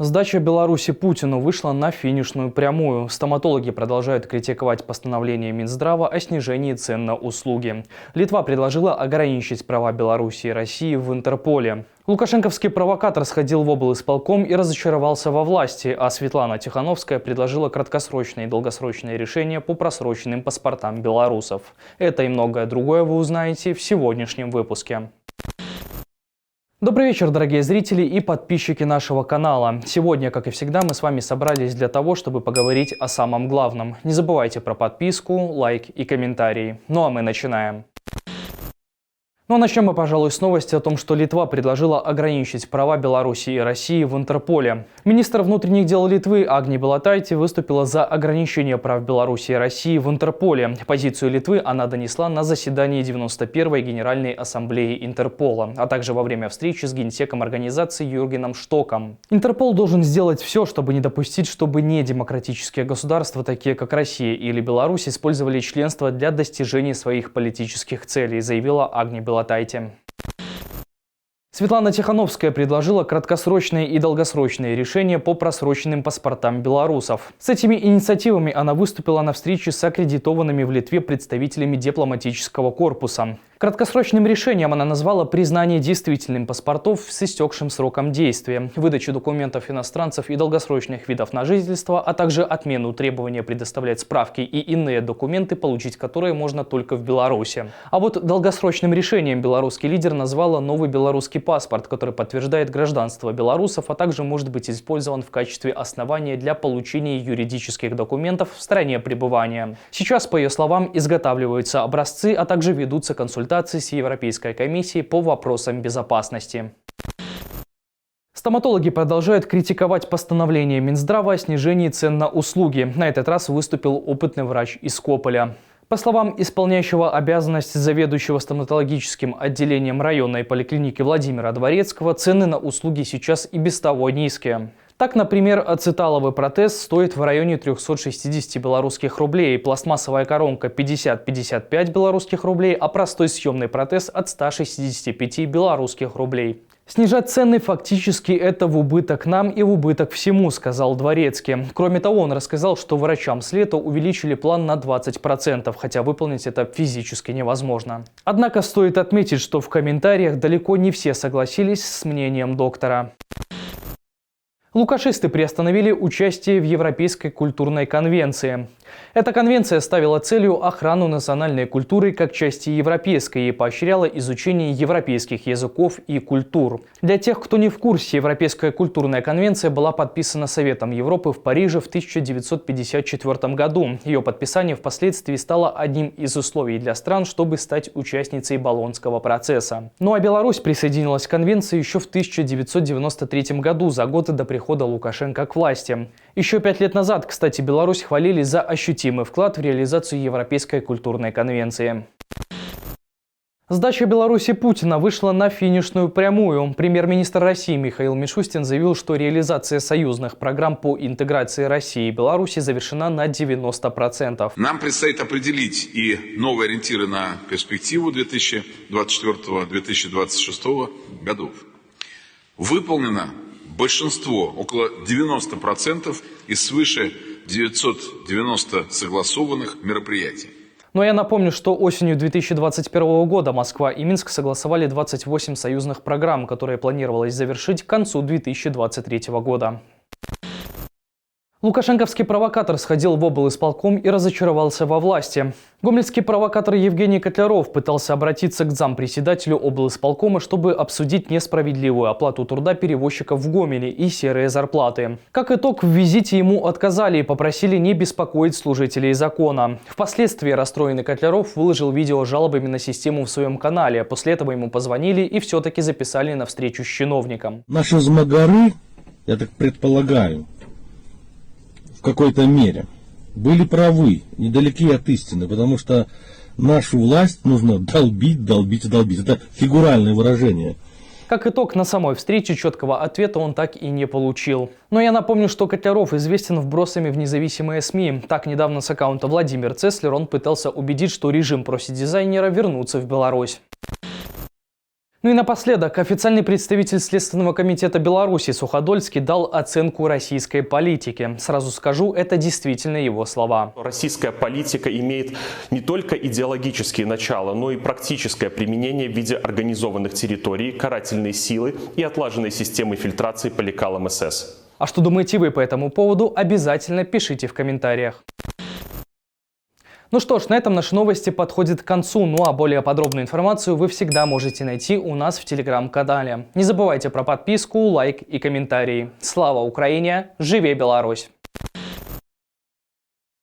Сдача Беларуси Путину вышла на финишную прямую. Стоматологи продолжают критиковать постановление Минздрава о снижении цен на услуги. Литва предложила ограничить права Беларуси и России в Интерполе. Лукашенковский провокатор сходил в облисполком и разочаровался во власти, а Светлана Тихановская предложила краткосрочные и долгосрочные решения по просроченным паспортам белорусов. Это и многое другое вы узнаете в сегодняшнем выпуске. Добрый вечер, дорогие зрители и подписчики нашего канала. Сегодня, как и всегда, мы с вами собрались для того, чтобы поговорить о самом главном. Не забывайте про подписку, лайк и комментарии. Ну а мы начинаем. Ну а начнем мы, пожалуй, с новости о том, что Литва предложила ограничить права Беларуси и России в Интерполе. Министр внутренних дел Литвы Агни Белатайте выступила за ограничение прав Беларуси и России в Интерполе. Позицию Литвы она донесла на заседании 91-й Генеральной Ассамблеи Интерпола, а также во время встречи с генсеком организации Юргеном Штоком. Интерпол должен сделать все, чтобы не допустить, чтобы недемократические государства, такие как Россия или Беларусь, использовали членство для достижения своих политических целей, заявила Агни Белатайте. Светлана Тихановская предложила краткосрочные и долгосрочные решения по просроченным паспортам белорусов. С этими инициативами она выступила на встрече с аккредитованными в Литве представителями дипломатического корпуса. Краткосрочным решением она назвала признание действительным паспортов с истекшим сроком действия, выдачу документов иностранцев и долгосрочных видов на жительство, а также отмену требования предоставлять справки и иные документы, получить которые можно только в Беларуси. А вот долгосрочным решением белорусский лидер назвала новый белорусский паспорт, который подтверждает гражданство белорусов, а также может быть использован в качестве основания для получения юридических документов в стране пребывания. Сейчас, по ее словам, изготавливаются образцы, а также ведутся консультации с Европейской комиссией по вопросам безопасности. Стоматологи продолжают критиковать постановление Минздрава о снижении цен на услуги. На этот раз выступил опытный врач из Кополя. По словам исполняющего обязанности заведующего стоматологическим отделением районной поликлиники Владимира Дворецкого, цены на услуги сейчас и без того низкие. Так, например, ацеталовый протез стоит в районе 360 белорусских рублей, пластмассовая коронка 50-55 белорусских рублей, а простой съемный протез от 165 белорусских рублей. Снижать цены фактически это в убыток нам и в убыток всему, сказал Дворецкий. Кроме того, он рассказал, что врачам с лета увеличили план на 20%, хотя выполнить это физически невозможно. Однако стоит отметить, что в комментариях далеко не все согласились с мнением доктора. Лукашисты приостановили участие в Европейской культурной конвенции. Эта конвенция ставила целью охрану национальной культуры как части европейской и поощряла изучение европейских языков и культур. Для тех, кто не в курсе, Европейская культурная конвенция была подписана Советом Европы в Париже в 1954 году. Ее подписание впоследствии стало одним из условий для стран, чтобы стать участницей Болонского процесса. Ну а Беларусь присоединилась к конвенции еще в 1993 году, за год до прихода Лукашенко к власти. Еще 5 лет назад, кстати, Беларусь хвалили за ощутимый вклад в реализацию Европейской культурной конвенции. Сдача Беларуси Путина вышла на финишную прямую. Премьер-министр России Михаил Мишустин заявил, что реализация союзных программ по интеграции России и Беларуси завершена на 90%. Нам предстоит определить и новые ориентиры на перспективу 2024-2026 годов. Выполнено большинство, около 90% из свыше 990 согласованных мероприятий. Но я напомню, что осенью 2021 года Москва и Минск согласовали 28 союзных программ, которые планировалось завершить к концу 2023 года. Лукашенковский провокатор сходил в облисполком и разочаровался во власти. Гомельский провокатор Евгений Котляров пытался обратиться к зампредседателю облисполкома, чтобы обсудить несправедливую оплату труда перевозчиков в Гомеле и серые зарплаты. Как итог, в визите ему отказали и попросили не беспокоить служителей закона. Впоследствии расстроенный Котляров выложил видео с жалобами на систему в своем канале. После этого ему позвонили и все-таки записали на встречу с чиновником. Наши змагары, я так предполагаю, в какой-то мере были правы, недалеки от истины, потому что нашу власть нужно долбить, долбить и долбить. Это фигуральное выражение. Как итог, на самой встрече четкого ответа он так и не получил. Но я напомню, что Котляров известен вбросами в независимые СМИ. Так, недавно с аккаунта Владимир Цеслер он пытался убедить, что режим просит дизайнера вернуться в Беларусь. Ну и напоследок, официальный представитель Следственного комитета Беларуси Суходольский дал оценку российской политике. Сразу скажу, это действительно его слова. Российская политика имеет не только идеологические начала, но и практическое применение в виде организованных территорий, карательной силы и отлаженной системы фильтрации по лекалам СС. А что думаете вы по этому поводу, обязательно пишите в комментариях. Ну что ж, на этом наши новости подходят к концу. Ну а более подробную информацию вы всегда можете найти у нас в телеграм-канале. Не забывайте про подписку, лайк и комментарии. Слава Украине! Живе Беларусь!